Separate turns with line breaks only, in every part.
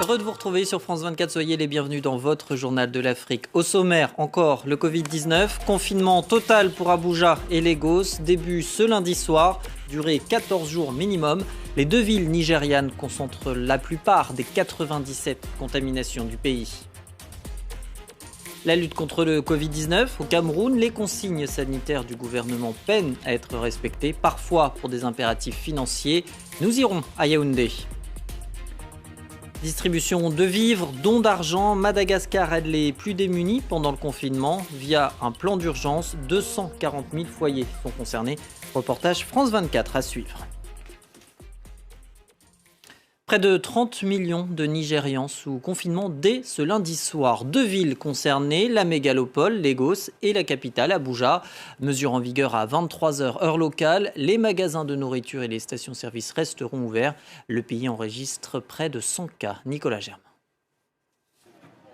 Heureux de vous retrouver sur France 24, soyez les bienvenus dans votre journal de l'Afrique. Au sommaire, encore le Covid-19, confinement total pour Abuja et Lagos, début ce lundi soir, durée 14 jours minimum. Les deux villes nigérianes concentrent la plupart des 97 contaminations du pays. La lutte contre le Covid-19 au Cameroun, les consignes sanitaires du gouvernement peinent à être respectées, parfois pour des impératifs financiers. Nous irons à Yaoundé. Distribution de vivres, dons d'argent, Madagascar aide les plus démunis pendant le confinement. Via un plan d'urgence, 240 000 foyers sont concernés. Reportage France 24 à suivre. Près de 30 millions de Nigérians sous confinement dès ce lundi soir. Deux villes concernées, la mégalopole, Lagos, et la capitale, Abuja. Mesure en vigueur à 23h heure locale. Les magasins de nourriture et les stations-service resteront ouverts. Le pays enregistre près de 100 cas. Nicolas Germain.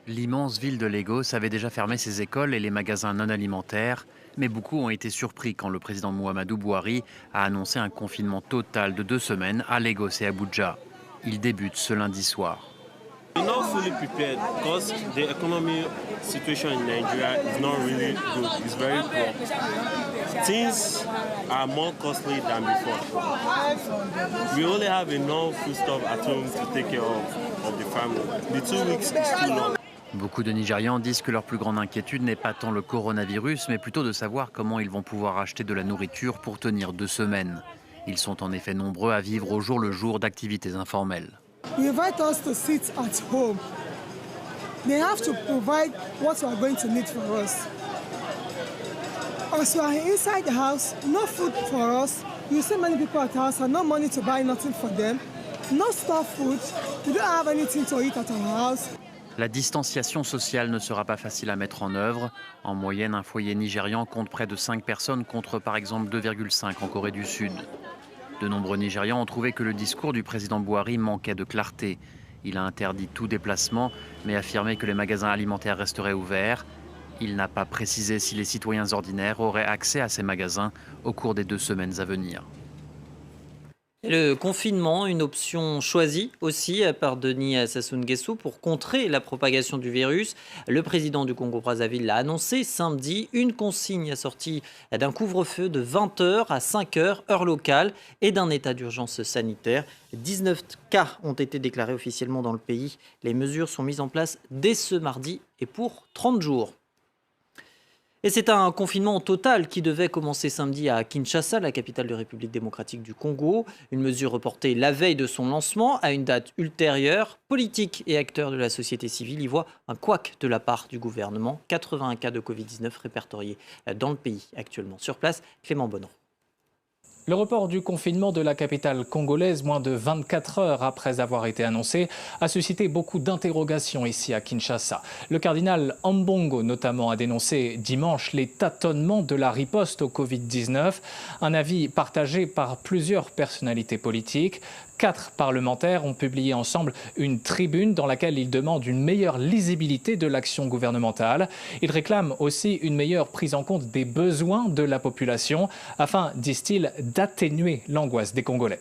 L'immense ville de Lagos avait déjà fermé ses écoles et les magasins non alimentaires. Mais beaucoup ont été surpris quand le président Muhammadu Buhari a annoncé un confinement total de 2 semaines à Lagos et Abuja. Il débute ce lundi soir.
We're not fully prepared because the economic situation in Nigeria is not really good. It's very poor. Things are more costly than before. We only have enough food stuff at home to take care of the family. The 2 weeks is too long.
Beaucoup de Nigérians disent que leur plus grande inquiétude n'est pas tant le coronavirus, mais plutôt de savoir comment ils vont pouvoir acheter de la nourriture pour tenir 2 semaines. Ils sont en effet nombreux à vivre au jour le jour d'activités informelles.
They invite us to sit at home. They have to provide what we are going to need for us. As we are inside the house, no food for us. You see many people at house and no money to buy nothing for them. No store food. We don't have anything to eat at our house.
La distanciation sociale ne sera pas facile à mettre en œuvre. En moyenne, un foyer nigérian compte près de 5 personnes contre par exemple 2,5 en Corée du Sud. De nombreux Nigérians ont trouvé que le discours du président Buhari manquait de clarté. Il a interdit tout déplacement, mais affirmé que les magasins alimentaires resteraient ouverts. Il n'a pas précisé si les citoyens ordinaires auraient accès à ces magasins au cours des 2 semaines à venir.
Le confinement, une option choisie aussi par Denis Sassou Nguesso pour contrer la propagation du virus. Le président du Congo-Brazzaville l'a annoncé samedi. Une consigne assortie d'un couvre-feu de 20h à 5h heure locale et d'un état d'urgence sanitaire. 19 cas ont été déclarés officiellement dans le pays. Les mesures sont mises en place dès ce mardi et pour 30 jours. Et c'est un confinement total qui devait commencer samedi à Kinshasa, la capitale de République démocratique du Congo. Une mesure reportée la veille de son lancement à une date ultérieure. Politiques et acteurs de la société civile y voient un couac de la part du gouvernement. 81 cas de Covid-19 répertoriés dans le pays actuellement. Sur place, Clément Bonneau.
Le report du confinement de la capitale congolaise, moins de 24 heures après avoir été annoncé, a suscité beaucoup d'interrogations ici à Kinshasa. Le cardinal Ambongo notamment a dénoncé dimanche les tâtonnements de la riposte au Covid-19, un avis partagé par plusieurs personnalités politiques. 4 parlementaires ont publié ensemble une tribune dans laquelle ils demandent une meilleure lisibilité de l'action gouvernementale. Ils réclament aussi une meilleure prise en compte des besoins de la population afin, disent-ils, d'atténuer l'angoisse des Congolais.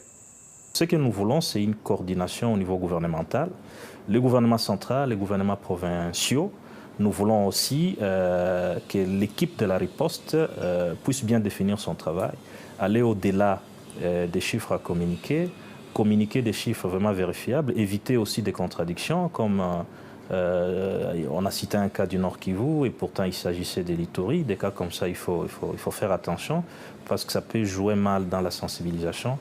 Ce que nous voulons, c'est une coordination au niveau gouvernemental. Le gouvernement central, les gouvernements provinciaux. Nous voulons aussi que l'équipe de la riposte puisse bien définir son travail, aller au-delà des chiffres à communiquer des chiffres vraiment vérifiables, éviter aussi des contradictions, comme on a cité un cas du Nord Kivu, et pourtant il s'agissait des Littoris. Des cas comme ça, il faut faire attention, parce que ça peut jouer mal dans la sensibilisation.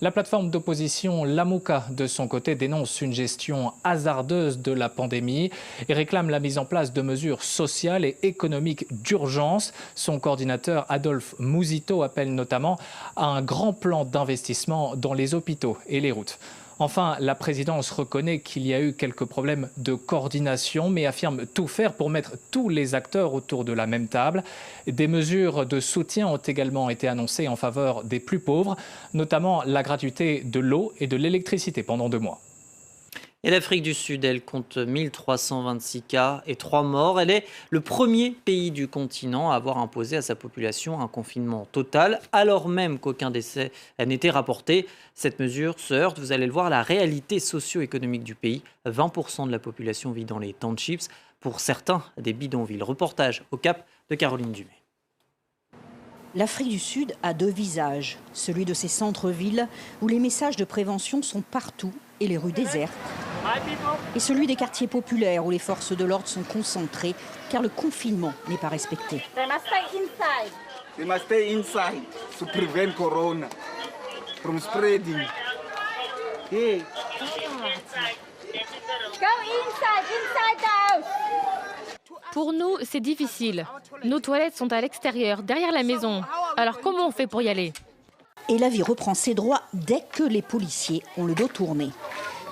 La plateforme d'opposition Lamuka, de son côté, dénonce une gestion hasardeuse de la pandémie et réclame la mise en place de mesures sociales et économiques d'urgence. Son coordinateur Adolphe Mouzito appelle notamment à un grand plan d'investissement dans les hôpitaux et les routes. Enfin, la présidence reconnaît qu'il y a eu quelques problèmes de coordination, mais affirme tout faire pour mettre tous les acteurs autour de la même table. Des mesures de soutien ont également été annoncées en faveur des plus pauvres, notamment la gratuité de l'eau et de l'électricité pendant 2 mois.
Et l'Afrique du Sud, elle compte 1326 cas et 3 morts. Elle est le premier pays du continent à avoir imposé à sa population un confinement total, alors même qu'aucun décès n'était rapporté. Cette mesure se heurte, vous allez le voir, à la réalité socio-économique du pays. 20% de la population vit dans les townships, pour certains des bidonvilles. Reportage au Cap de Caroline Dumais.
L'Afrique du Sud a deux visages, celui de ses centres-villes où les messages de prévention sont partout et les rues désertes, et celui des quartiers populaires où les forces de l'ordre sont concentrées car le confinement n'est pas respecté.
They must stay inside to prevent corona from spreading. Hey.
Go inside the house. Pour nous, c'est difficile. Nos toilettes sont à l'extérieur, derrière la maison. Alors comment on fait pour y aller?
Et la vie reprend ses droits dès que les policiers ont le dos tourné.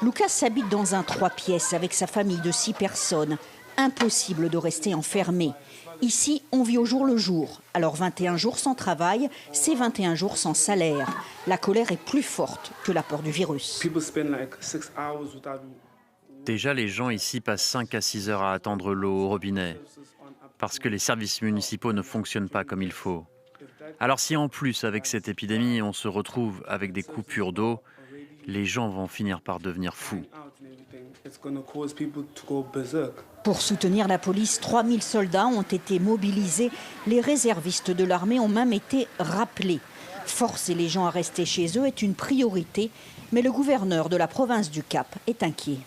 Lucas habite dans un 3 pièces avec sa famille de 6 personnes. Impossible de rester enfermé. Ici, on vit au jour le jour. Alors 21 jours sans travail, c'est 21 jours sans salaire. La colère est plus forte que l'apport du virus.
Déjà, les gens ici passent 5 à 6 heures à attendre l'eau au robinet parce que les services municipaux ne fonctionnent pas comme il faut. Alors si en plus, avec cette épidémie, on se retrouve avec des coupures d'eau, les gens vont finir par devenir fous.
Pour soutenir la police, 3000 soldats ont été mobilisés. Les réservistes de l'armée ont même été rappelés. Forcer les gens à rester chez eux est une priorité, mais le gouverneur de la province du Cap est inquiet.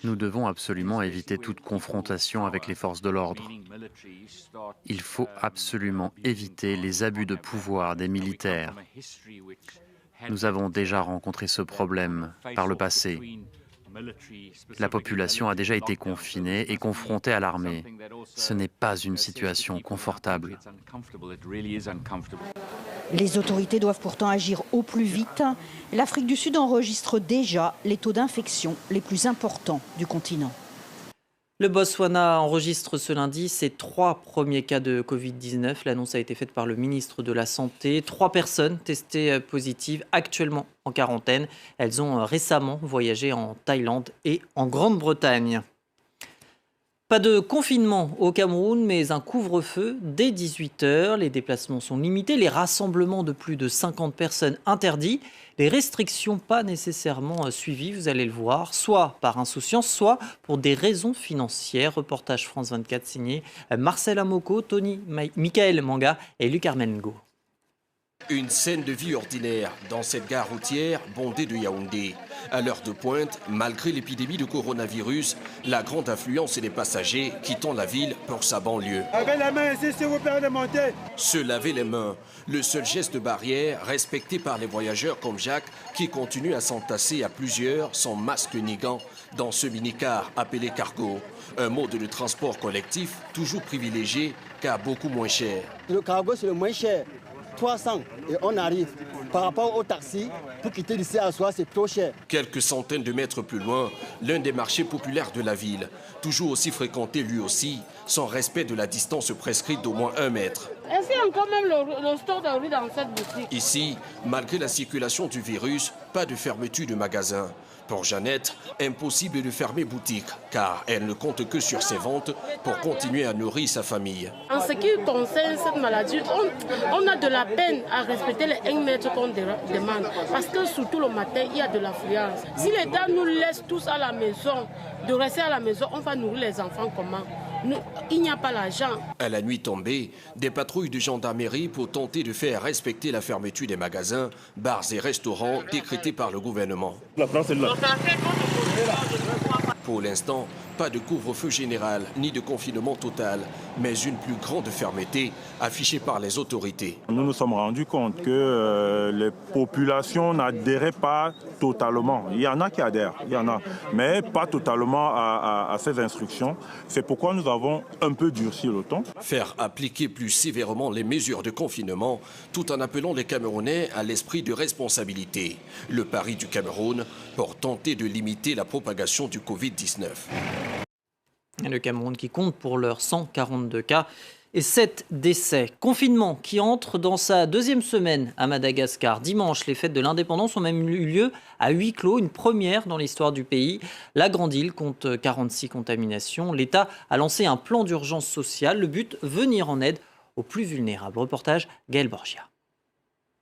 Nous devons absolument éviter toute confrontation avec les forces de l'ordre. Il faut absolument éviter les abus de pouvoir des militaires. Nous avons déjà rencontré ce problème par le passé. La population a déjà été confinée et confrontée à l'armée. Ce n'est pas une situation confortable.
Les autorités doivent pourtant agir au plus vite. L'Afrique du Sud enregistre déjà les taux d'infection les plus importants du continent.
Le Botswana enregistre ce lundi ses 3 premiers cas de Covid-19. L'annonce a été faite par le ministre de la Santé. 3 personnes testées positives, actuellement en quarantaine. Elles ont récemment voyagé en Thaïlande et en Grande-Bretagne. Pas de confinement au Cameroun, mais un couvre-feu dès 18h. Les déplacements sont limités, les rassemblements de plus de 50 personnes interdits. Les restrictions pas nécessairement suivies, vous allez le voir, soit par insouciance, soit pour des raisons financières. Reportage France 24 signé Marcel Amoko, Tony Michael Manga et Luc Armengo.
Une scène de vie ordinaire dans cette gare routière bondée de Yaoundé. À l'heure de pointe, malgré l'épidémie de coronavirus, la grande affluence des passagers quittant la ville pour sa banlieue.
Avec la main ici, s'il vous plaît, de monter.
Se laver les mains, le seul geste barrière respecté par les voyageurs comme Jacques qui continue à s'entasser à plusieurs sans masque ni gants dans ce minicar appelé cargo. Un mode de transport collectif toujours privilégié car beaucoup moins cher.
Le cargo c'est le moins cher. 300 et on arrive. Par rapport au taxi, pour quitter d'ici à soi, c'est trop cher.
Quelques centaines de mètres plus loin, l'un des marchés populaires de la ville, toujours aussi fréquenté lui aussi, sans respect de la distance prescrite d'au moins 1 mètre.
Est-ce qu'il y a encore même le store de rue dans cette boutique?
Ici, malgré la circulation du virus, pas de fermeture de magasin. Pour Jeannette, impossible de fermer boutique, car elle ne compte que sur ses ventes pour continuer à nourrir sa famille.
En ce qui concerne cette maladie, on a de la peine à respecter les 1 mètre qu'on demande, parce que surtout le matin, il y a de l'affluence. Si l'État nous laisse tous à la maison, de rester à la maison, on va nourrir les enfants comment? Il n'y a pas l'argent.
À la nuit tombée, des patrouilles de gendarmerie pour tenter de faire respecter la fermeture des magasins, bars et restaurants décrétés par le gouvernement.
La France est là.
Pour l'instant, pas de couvre-feu général ni de confinement total, mais une plus grande fermeté affichée par les autorités.
Nous nous sommes rendus compte que les populations n'adhéraient pas totalement. Il y en a qui adhèrent, il y en a, mais pas totalement à ces instructions. C'est pourquoi nous avons un peu durci le ton.
Faire appliquer plus sévèrement les mesures de confinement, tout en appelant les Camerounais à l'esprit de responsabilité. Le pari du Cameroun pour tenter de limiter la propagation du Covid-19.
Le Cameroun qui compte pour l'heure 142 cas Et 7 décès. Confinement qui entre dans sa deuxième semaine à Madagascar. Dimanche, les fêtes de l'indépendance ont même eu lieu à huis clos, une première dans l'histoire du pays. La grande île compte 46 contaminations. L'État a lancé un plan d'urgence sociale. Le but, venir en aide aux plus vulnérables. Reportage Gaël Borgia.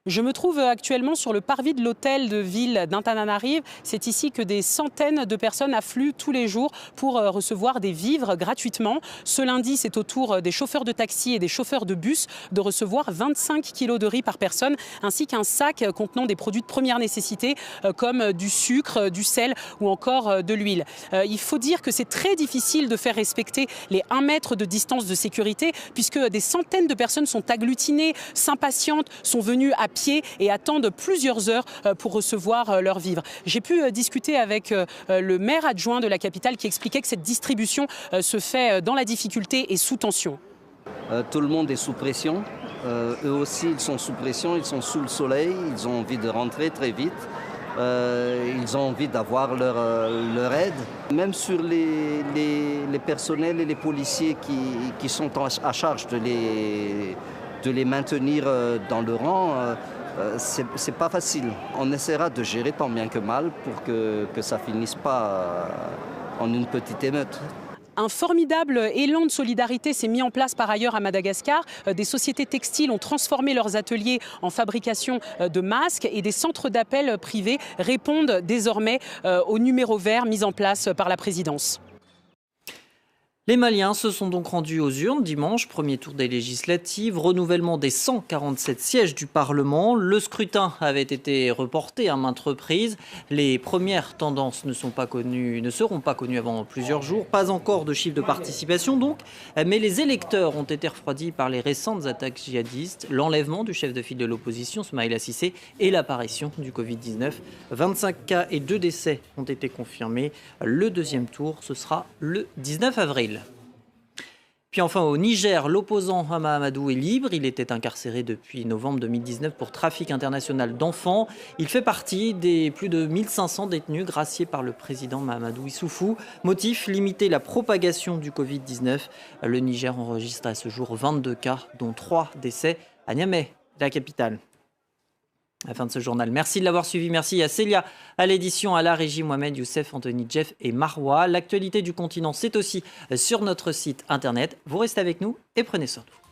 Je me trouve actuellement sur le parvis de l'hôtel de ville d'Antananarive. C'est ici que des centaines de personnes affluent tous les jours pour recevoir des vivres gratuitement. Ce lundi, c'est au tour des chauffeurs de taxi et des chauffeurs de bus de recevoir 25 kilos de riz par personne, ainsi qu'un sac contenant des produits de première nécessité comme du sucre, du sel ou encore de l'huile. Il faut dire que c'est très difficile de faire respecter les 1 mètre de distance de sécurité puisque des centaines de personnes sont agglutinées, s'impatientent, sont venues à pied et attendent plusieurs heures pour recevoir leurs vivres. J'ai pu discuter avec le maire adjoint de la capitale qui expliquait que cette distribution se fait dans la difficulté et sous tension.
Tout le monde est sous pression. Eux aussi, ils sont sous pression, ils sont sous le soleil, ils ont envie de rentrer très vite. Ils ont envie d'avoir leur aide. Même sur les personnels et les policiers qui sont à charge de les maintenir dans le rang, c'est pas facile. On essaiera de gérer tant bien que mal pour que ça finisse pas en une petite émeute.
Un formidable élan de solidarité s'est mis en place par ailleurs à Madagascar. Des sociétés textiles ont transformé leurs ateliers en fabrication de masques et des centres d'appel privés répondent désormais au numéro vert mis en place par la présidence.
Les Maliens se sont donc rendus aux urnes dimanche, premier tour des législatives, renouvellement des 147 sièges du Parlement. Le scrutin avait été reporté à maintes reprises. Les premières tendances ne seront pas connues avant plusieurs jours. Pas encore de chiffre de participation donc, mais les électeurs ont été refroidis par les récentes attaques djihadistes, l'enlèvement du chef de file de l'opposition, Smaïla Cissé, et l'apparition du Covid-19. 25 cas et 2 décès ont été confirmés. Le deuxième tour, ce sera le 19 avril. Puis enfin au Niger, l'opposant Hama Amadou est libre. Il était incarcéré depuis novembre 2019 pour trafic international d'enfants. Il fait partie des plus de 1500 détenus graciés par le président Mahamadou Issoufou. Motif, limiter la propagation du Covid-19. Le Niger enregistre à ce jour 22 cas, dont 3 décès à Niamey, la capitale. À la fin de ce journal. Merci de l'avoir suivi. Merci à Célia, à l'édition, à la régie, Mohamed, Youssef, Anthony, Jeff et Marwa. L'actualité du continent, c'est aussi sur notre site internet. Vous restez avec nous et prenez soin de vous.